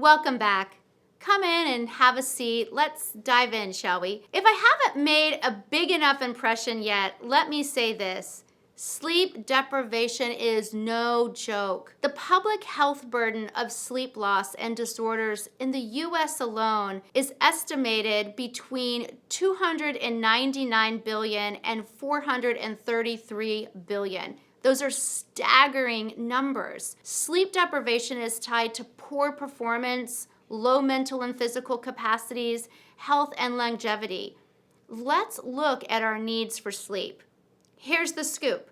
Welcome back. Come in and have a seat. Let's dive in, shall we? If I haven't made a big enough impression yet, let me say this. Sleep deprivation is no joke. The public health burden of sleep loss and disorders in the US alone is estimated between $299 billion and $433 billion. Those are staggering numbers. Sleep deprivation is tied to poor performance, low mental and physical capacities, health, and longevity. Let's look at our needs for sleep. Here's the scoop.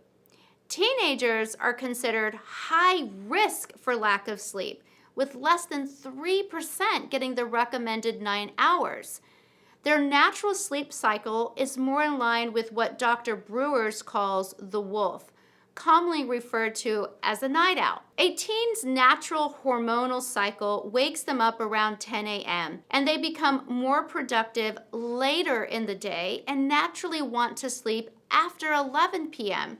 Teenagers are considered high risk for lack of sleep, with less than 3% getting the recommended 9 hours. Their natural sleep cycle is more in line with what Dr. Brewers calls the wolf, commonly referred to as a night owl. A teen's natural hormonal cycle wakes them up around 10 a.m., and they become more productive later in the day and naturally want to sleep after 11 p.m.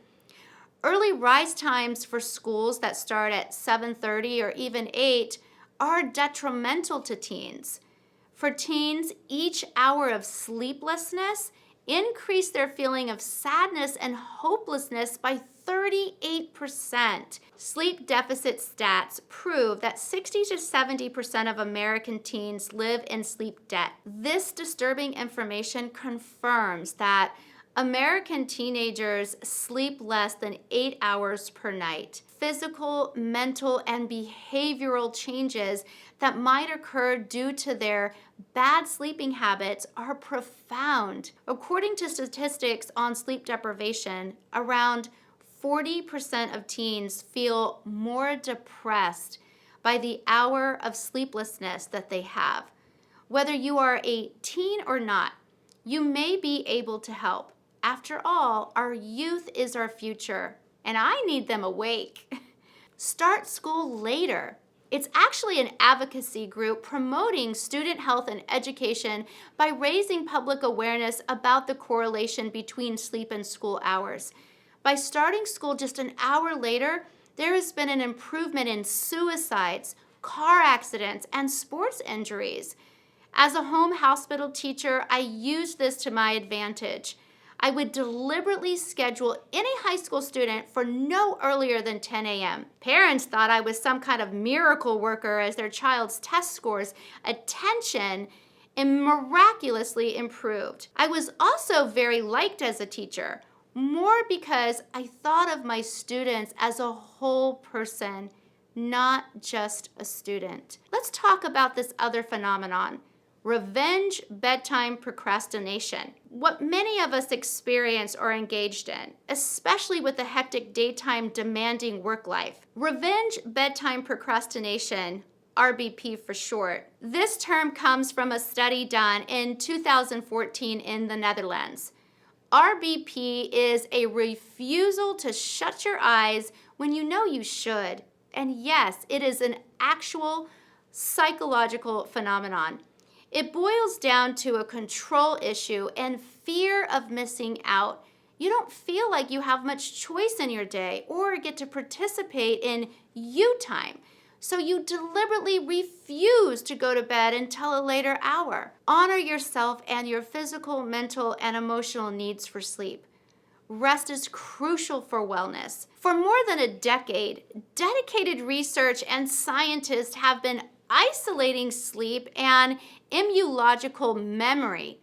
Early rise times for schools that start at 7:30 or even 8 are detrimental to teens. For teens, each hour of sleeplessness increased their feeling of sadness and hopelessness by 38%. Sleep deficit stats prove that 60 to 70% of American teens live in sleep debt. This disturbing information confirms that American teenagers sleep less than 8 hours per night. Physical, mental, and behavioral changes that might occur due to their bad sleeping habits are profound. According to statistics on sleep deprivation, around 40% of teens feel more depressed by the hour of sleeplessness that they have. Whether you are a teen or not, you may be able to help. After all, our youth is our future, and I need them awake. Start school later. It's actually an advocacy group promoting student health and education by raising public awareness about the correlation between sleep and school hours. By starting school just an hour later, there has been an improvement in suicides, car accidents, and sports injuries. As a home hospital teacher, I used this to my advantage. I would deliberately schedule any high school student for no earlier than 10 a.m. Parents thought I was some kind of miracle worker as their child's test scores, attention, and miraculously improved. I was also very liked as a teacher, more because I thought of my students as a whole person, not just a student. Let's talk about this other phenomenon. Revenge bedtime procrastination. What many of us experience or engaged in, especially with a hectic daytime demanding work life. Revenge bedtime procrastination, RBP for short. This term comes from a study done in 2014 in the Netherlands. RBP is a refusal to shut your eyes when you know you should. And yes, it is an actual psychological phenomenon. It boils down to a control issue and fear of missing out. You don't feel like you have much choice in your day or get to participate in you time. So you deliberately refuse to go to bed until a later hour. Honor yourself and your physical, mental, and emotional needs for sleep. Rest is crucial for wellness. For more than a decade, dedicated research and scientists have been isolating sleep and immunological memory.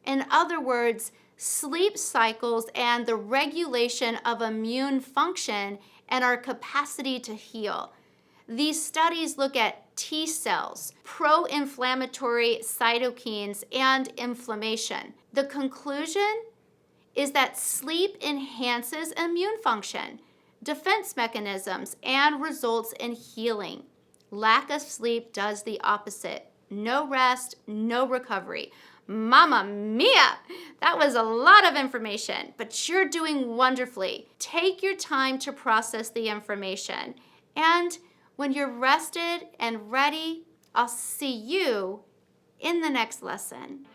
In other words, sleep cycles and the regulation of immune function and our capacity to heal. These studies look at T cells, pro-inflammatory cytokines, and inflammation. The conclusion is that sleep enhances immune function, defense mechanisms, and results in healing. Lack of sleep does the opposite. No rest, no recovery. Mamma mia! That was a lot of information, but you're doing wonderfully. Take your time to process the information. And when you're rested and ready, I'll see you in the next lesson.